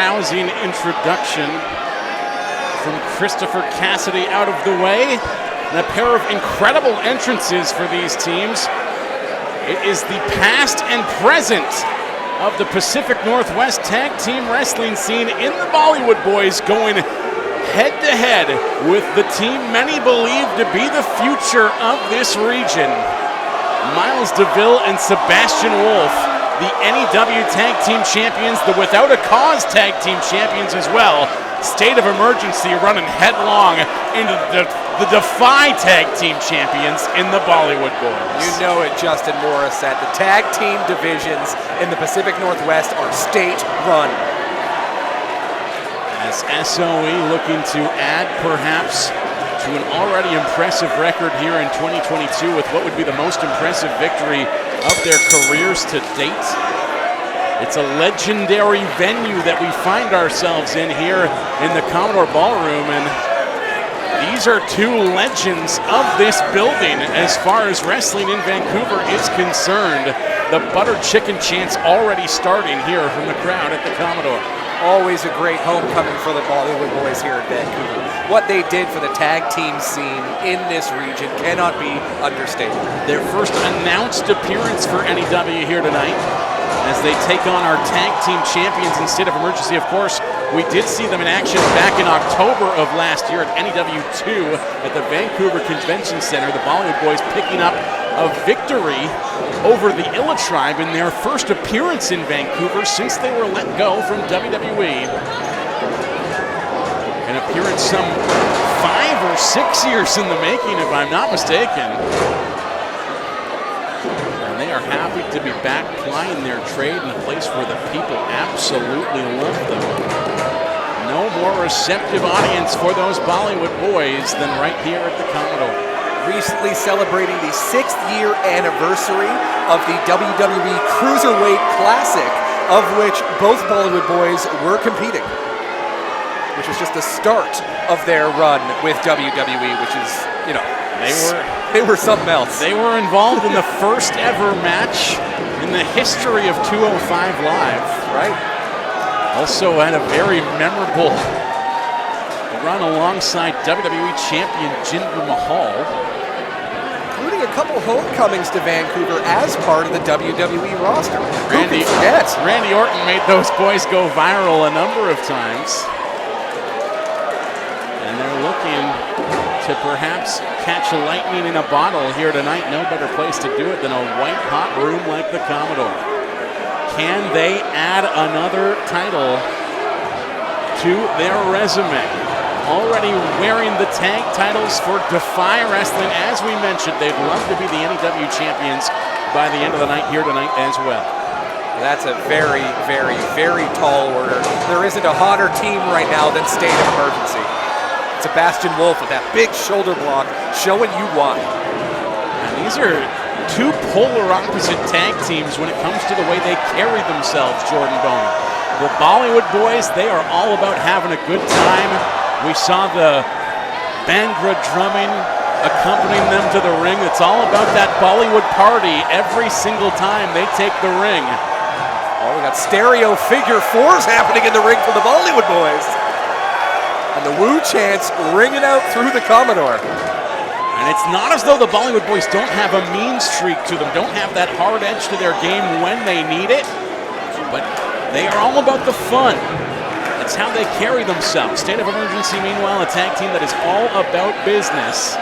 rousing introduction from Christopher Cassidy out of the way. And a pair of incredible entrances for these teams. It is the past and present of the Pacific Northwest tag team wrestling scene in the Bollywood Boyz, going head-to-head with the team many believe to be the future of this region. Miles Deville and Sebastian Wolfe, the NEW Tag Team Champions, the Without a Cause Tag Team Champions as well. State of emergency running headlong into the Defy Tag Team Champions in the Bollywood Boyz. You know it, Justin Morissette. The tag team divisions in the Pacific Northwest are state-run. As SOE looking to add perhaps to an already impressive record here in 2022 with what would be the most impressive victory of their careers to date. It's a legendary venue that we find ourselves in here in the Commodore Ballroom, and these are two legends of this building as far as wrestling in Vancouver is concerned. The butter chicken chants already starting here from the crowd at the Commodore. Always a great homecoming for the Bollywood Boyz here in Vancouver. What they did for the tag team scene in this region cannot be understated. Their first announced appearance for NEW here tonight, as they take on our tag team champions in State of Emergency. Of course, we did see them in action back in October of last year at NEW 2 at the Vancouver Convention Center. The Bollywood Boyz picking up a victory over the Illa Tribe in their first appearance in Vancouver since they were let go from WWE. An appearance some 5 or 6 years in the making, if I'm not mistaken. They are happy to be back plying their trade in a place where the people absolutely love them. No more receptive audience for those Bollywood Boyz than right here at the Commodore. Recently celebrating the 6th year anniversary of the WWE Cruiserweight Classic, of which both Bollywood Boyz were competing, which was just the start of their run with WWE, which is, you know, they were something else. They were involved in the first ever match in the history of 205 Live. Right. Also had a very memorable run alongside WWE champion Jinder Mahal. Including a couple homecomings to Vancouver as part of the WWE roster. Randy Orton made those boys go viral a number of times. And they're looking to perhaps catch a lightning in a bottle here tonight. No better place to do it than a white-hot room like the Commodore. Can they add another title to their resume? Already wearing the tag titles for Defy Wrestling. As we mentioned, they'd love to be the NEW champions by the end of the night here tonight as well. That's a very, very, very tall order. There isn't a hotter team right now than State of Emergency. Sebastian Wolfe with that big shoulder block showing you why. And these are two polar opposite tag teams when it comes to the way they carry themselves, Jordan Bowman. The Bollywood Boyz, they are all about having a good time. We saw the Bhangra drumming accompanying them to the ring. It's all about that Bollywood party every single time they take the ring. Oh, we got stereo figure fours happening in the ring for the Bollywood Boyz. And the woo chants ringing out through the Commodore. And it's not as though the Bollywood Boyz don't have a mean streak to them, don't have that hard edge to their game when they need it, but they are all about the fun. That's how they carry themselves. State of Emergency, meanwhile, a tag team that is all about business.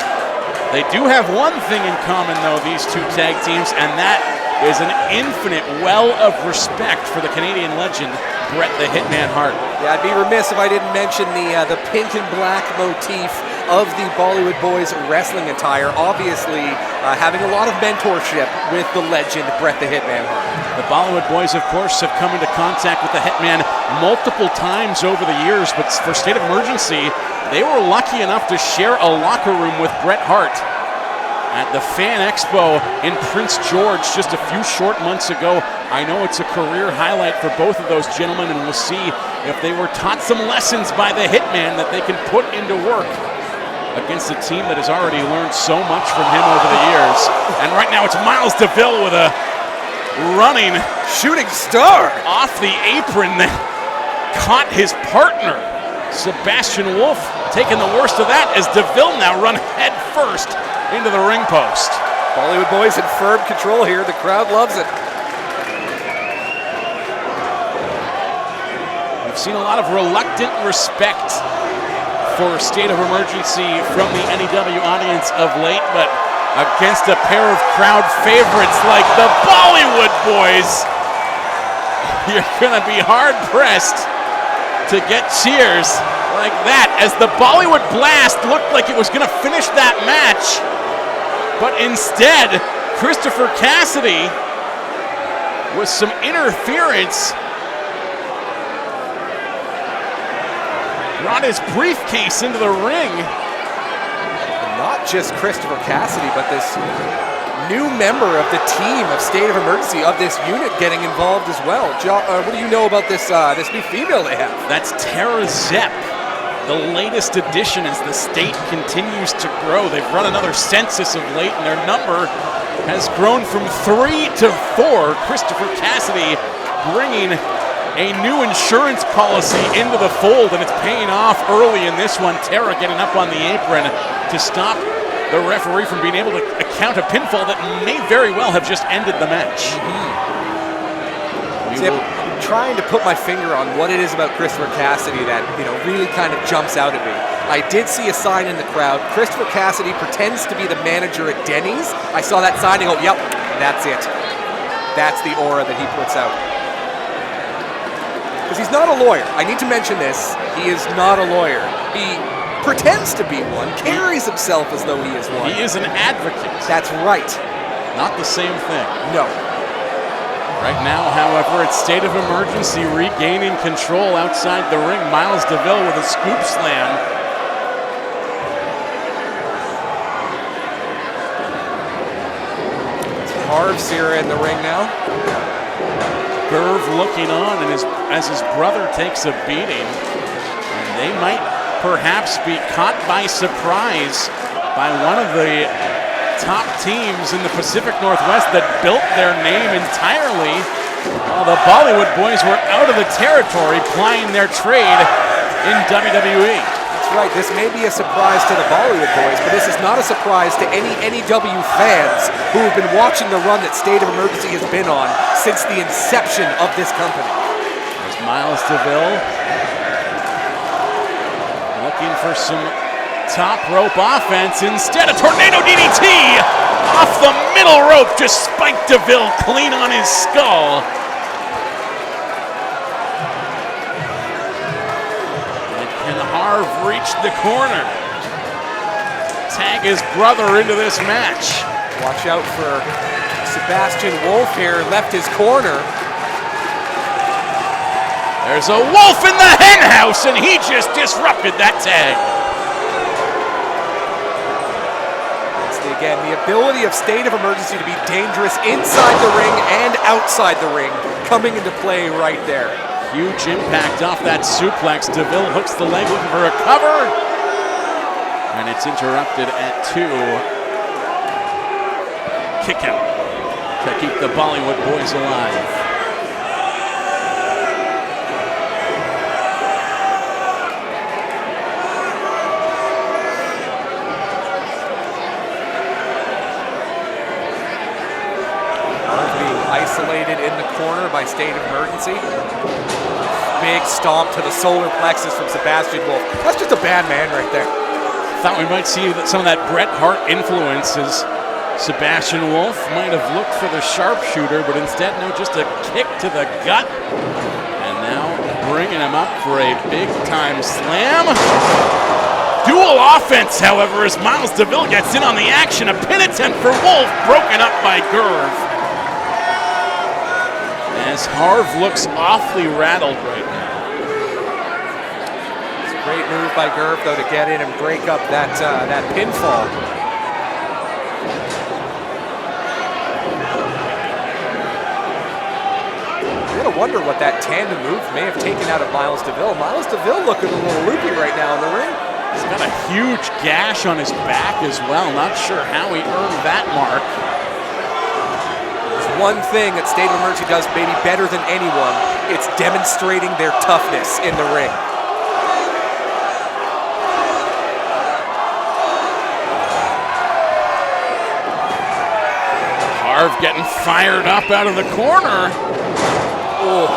They do have one thing in common, though, these two tag teams, and that is an infinite well of respect for the Canadian legend, Bret the Hitman Hart. Yeah, I'd be remiss if I didn't mention the pink and black motif of the Bollywood Boyz wrestling attire. Obviously, having a lot of mentorship with the legend, Bret the Hitman Hart. The Bollywood Boyz, of course, have come into contact with the Hitman multiple times over the years, but for State of Emergency, they were lucky enough to share a locker room with Bret Hart at the Fan Expo in Prince George just a few short months ago. I know it's a career highlight for both of those gentlemen, and we'll see if they were taught some lessons by the Hitman that they can put into work against a team that has already learned so much from him over the years. And right now it's Miles Deville with a running shooting star off the apron caught his partner, Sebastian Wolfe, taking the worst of that as Deville now run head first into the ring post. Bollywood Boyz in firm control here. The crowd loves it. We've seen a lot of reluctant respect for state of emergency from the NEW audience of late, but against a pair of crowd favorites like the Bollywood Boyz, you're gonna be hard pressed to get cheers like that as the Bollywood Blast looked like it was gonna finish that match, but instead Christopher Cassidy, with some interference, brought his briefcase into the ring. Not just Christopher Cassidy, but this new member of the team of State of Emergency, of this unit, getting involved as well. What do you know about this this new female they have? That's Tara Zepp, the latest addition as the state continues to grow. They've run another census of late, and their number has grown from 3 to 4. Christopher Cassidy bringing a new insurance policy into the fold, and it's paying off early in this one. Tara getting up on the apron to stop the referee from being able to count a pinfall that may very well have just ended the match. I'm trying to put my finger on what it is about Christopher Cassidy that, really kind of jumps out at me. I did see a sign in the crowd. Christopher Cassidy pretends to be the manager at Denny's. I saw that sign and go, yep, that's it. That's the aura that he puts out. Because he's not a lawyer. I need to mention this. He is not a lawyer. He pretends to be one, carries himself as though he is one. He is an advocate. That's right. Not the same thing. No. Right now, however, it's state of emergency, regaining control outside the ring. Miles Deville with a scoop slam. It's Harv Sihra in the ring now. Gurv looking on, and as his brother takes a beating, and they might perhaps be caught by surprise by one of the top teams in the Pacific Northwest that built their name entirely while the Bollywood Boyz were out of the territory plying their trade in WWE. That's right. This may be a surprise to the Bollywood Boyz, but this is not a surprise to any NEW fans who have been watching the run that State of Emergency has been on since the inception of this company. There's Miles Deville looking for some top rope offense. Instead, a tornado DDT off the middle rope just spiked Deville clean on his skull. And can Harv reach the corner? Tag his brother into this match. Watch out for Sebastian Wolfe here, left his corner. There's a Wolfe in the hen house, and he just disrupted that tag. Again, the ability of State of Emergency to be dangerous inside the ring and outside the ring coming into play right there. Huge impact off that suplex. Deville hooks the leg looking for a cover, and it's interrupted at 2. Kick out to keep the Bollywood Boyz alive. Isolated in the corner by State of Emergency. Big stomp to the solar plexus from Sebastian Wolfe. That's just a bad man right there. Thought we might see some of that Bret Hart influence as Sebastian Wolfe might have looked for the sharpshooter, but instead, no, just a kick to the gut. And now bringing him up for a big-time slam. Dual offense, however, as Miles Deville gets in on the action. A pin attempt for Wolfe, broken up by Gurv. As Harv looks awfully rattled right now. It's a great move by Gurv, though, to get in and break up that pinfall. You gotta wonder what that tandem move may have taken out of Miles Deville. Miles Deville looking a little loopy right now in the ring. He's got a huge gash on his back as well. Not sure how he earned that mark. one thing that State of Emergency does maybe better than anyone, it's demonstrating their toughness in the ring. Harv getting fired up out of the corner. Oh,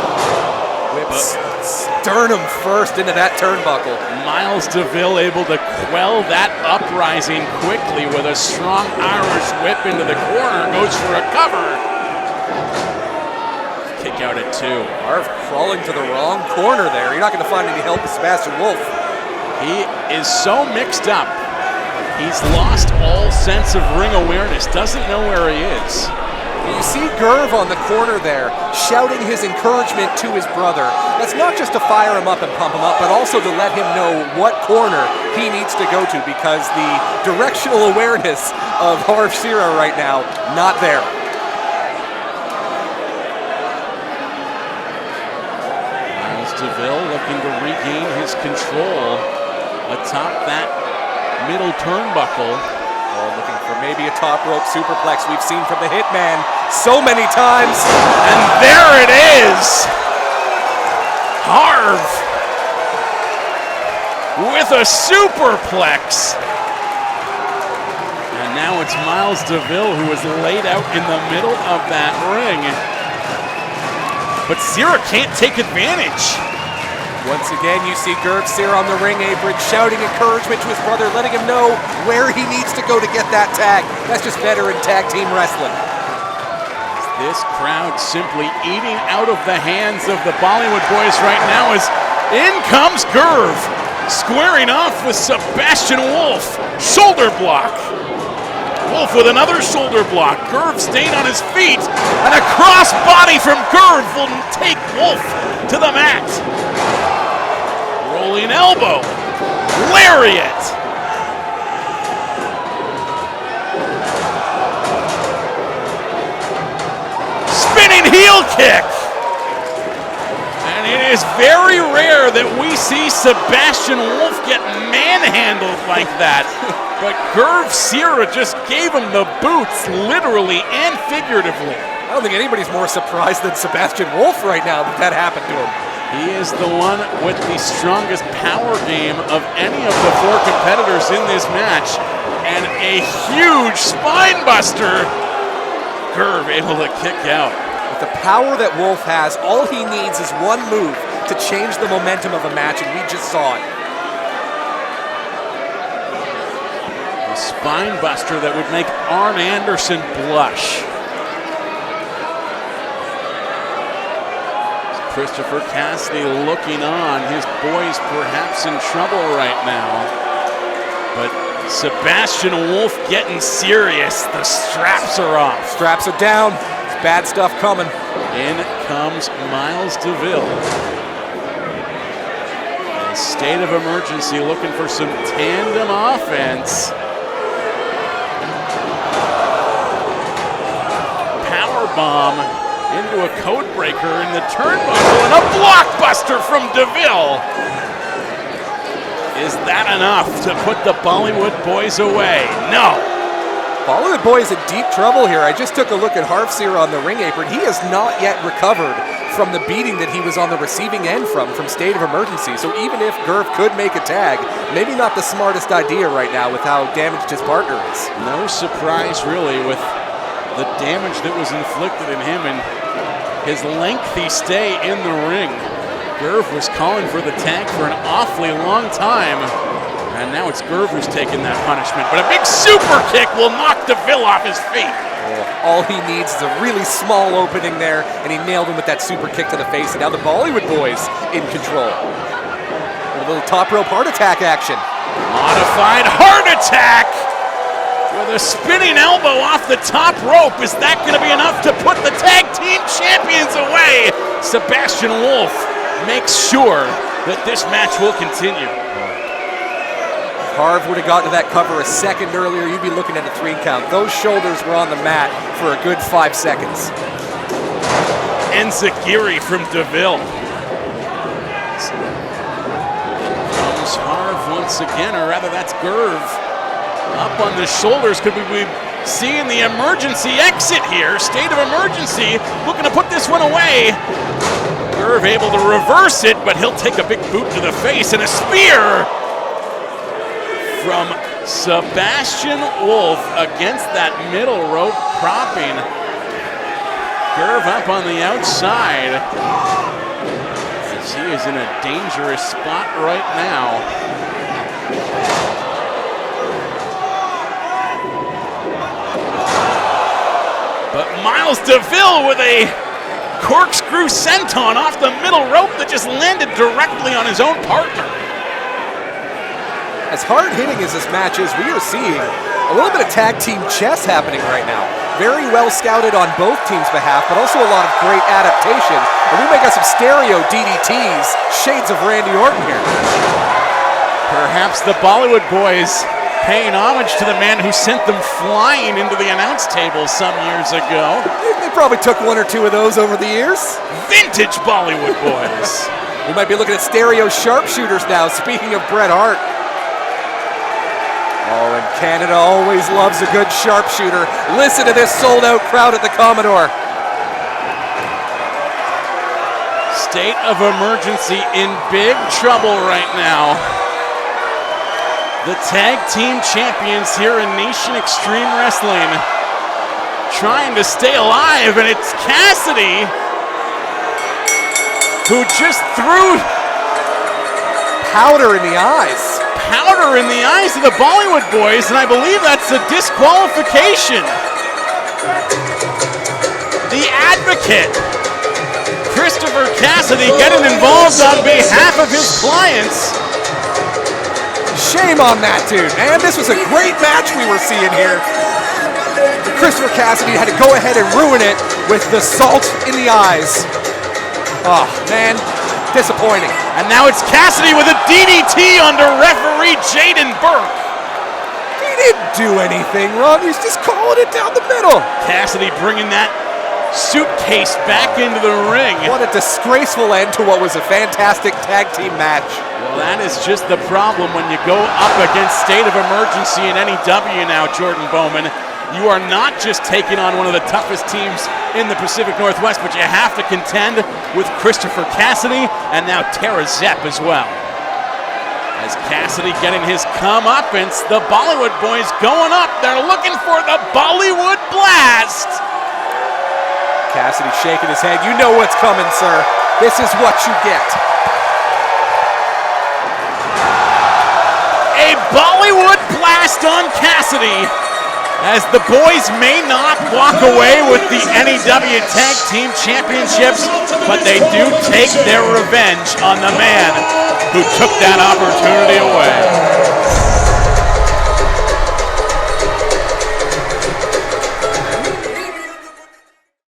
whips sternum first into that turnbuckle. Miles Deville able to quell that uprising quickly with a strong Irish whip into the corner. Goes for a cover. Kick out at 2. Harv crawling to the wrong corner there. You're not going to find any help with Sebastian Wolfe. He is so mixed up. He's lost all sense of ring awareness. Doesn't know where he is. You see Gurv on the corner there, shouting his encouragement to his brother. That's not just to fire him up and pump him up, but also to let him know what corner he needs to go to, because the directional awareness of Harv Sihra right now, not there. Miles Deville looking to regain his control atop that middle turnbuckle. Oh, looking for maybe a top rope superplex we've seen from the Hitman so many times. And there it is! Harv with a superplex. And now it's Miles Deville who is laid out in the middle of that ring. But Sihra can't take advantage. Once again, you see Gurv Sihra on the ring apron shouting encouragement to his brother, letting him know where he needs to go to get that tag. That's just veteran tag team wrestling. This crowd simply eating out of the hands of the Bollywood Boyz right now as in comes Gurv, squaring off with Sebastian Wolfe. Shoulder block. Wolfe with another shoulder block. Gurv staying on his feet, and a cross body from Gurv will take Wolfe to the mat. Rolling elbow, lariat. Spinning heel kick. And it is very rare that we see Sebastian Wolfe get manhandled like that. But Gurv Sihra just gave him the boots, literally and figuratively. I don't think anybody's more surprised than Sebastian Wolfe right now that happened to him. He is the one with the strongest power game of any of the 4 competitors in this match. And a huge spine buster. Gurv able to kick out. With the power that Wolfe has, all he needs is one move to change the momentum of a match, and we just saw it. A spine buster that would make Arn Anderson blush. Christopher Cassidy looking on. His boys perhaps in trouble right now. But Sebastian Wolfe getting serious. The straps are off. Straps are down. There's bad stuff coming. In comes Miles Deville. A State of Emergency looking for some tandem offense. Power bomb into a code breaker in the turnbuckle, and a blockbuster from Deville. Is that enough to put the Bollywood Boyz away? No. Bollywood Boyz in deep trouble here. I just took a look at Harv Sihra on the ring apron. He has not yet recovered from the beating that he was on the receiving end from State of Emergency. So even if Gurv could make a tag, maybe not the smartest idea right now with how damaged his partner is. No surprise really with the damage that was inflicted in him and his lengthy stay in the ring. Gurv was calling for the tag for an awfully long time, and now it's Gurv who's taking that punishment. But a big super kick will knock Deville off his feet. All he needs is a really small opening there, and he nailed him with that super kick to the face. And now the Bollywood Boyz in control. A little top rope heart attack action. Modified heart attack with a spinning elbow off the top rope. Is that going to be enough to put the tag team champions away? Sebastian Wolfe makes sure that this match will continue. If Harv would have gotten to that cover a second earlier, you'd be looking at a 3 count. Those shoulders were on the mat for a good 5 seconds. Enziguri from Deville. Comes Harv once again, or rather that's Gurv. Up on the shoulders. Could we be seeing the emergency exit here. State of emergency, looking to put this one away. Gurv able to reverse it, but he'll take a big boot to the face and a spear from Sebastian Wolfe against that middle rope propping. Gurv up on the outside. As he is in a dangerous spot right now. But Miles Deville with a corkscrew senton off the middle rope that just landed directly on his own partner. As hard-hitting as this match is, we are seeing a little bit of tag team chess happening right now. Very well scouted on both teams' behalf, but also a lot of great adaptation. And we may got some stereo DDTs, shades of Randy Orton here. Perhaps the Bollywood Boyz paying homage to the man who sent them flying into the announce table some years ago. They probably took one or two of those over the years. Vintage Bollywood Boyz. We might be looking at stereo sharpshooters now, speaking of Bret Hart. Oh, and Canada always loves a good sharpshooter. Listen to this sold-out crowd at the Commodore. State of emergency in big trouble right now. The tag team champions here in Nation Extreme Wrestling trying to stay alive, and it's Cassidy who just threw powder in the eyes. Powder in the eyes of the Bollywood Boyz, and I believe that's a disqualification. The Advocate, Christopher Cassidy, getting involved on behalf of his clients. Shame on that dude, man. This was a great match we were seeing here. Christopher Cassidy had to go ahead and ruin it with the salt in the eyes. Oh, man. Disappointing. And now it's Cassidy with a DDT under referee Jaden Burke. He didn't do anything wrong. He's just calling it down the middle. Cassidy bringing that suitcase back into the ring. What a disgraceful end to what was a fantastic tag team match. Well, that is just the problem when you go up against State of Emergency in NEW now, Jordan Bowman. You are not just taking on one of the toughest teams in the Pacific Northwest, but you have to contend with Christopher Cassidy and now Tara Zepp as well. As Cassidy getting his comeuppance, the Bollywood Boyz going up. They're looking for the Bollywood Blast. Cassidy shaking his head. You know what's coming, sir. This is what you get. A Bollywood Blast on Cassidy, as the boys may not walk away with the NEW Tag Team Championships, but they do take their revenge on the man who took that opportunity away.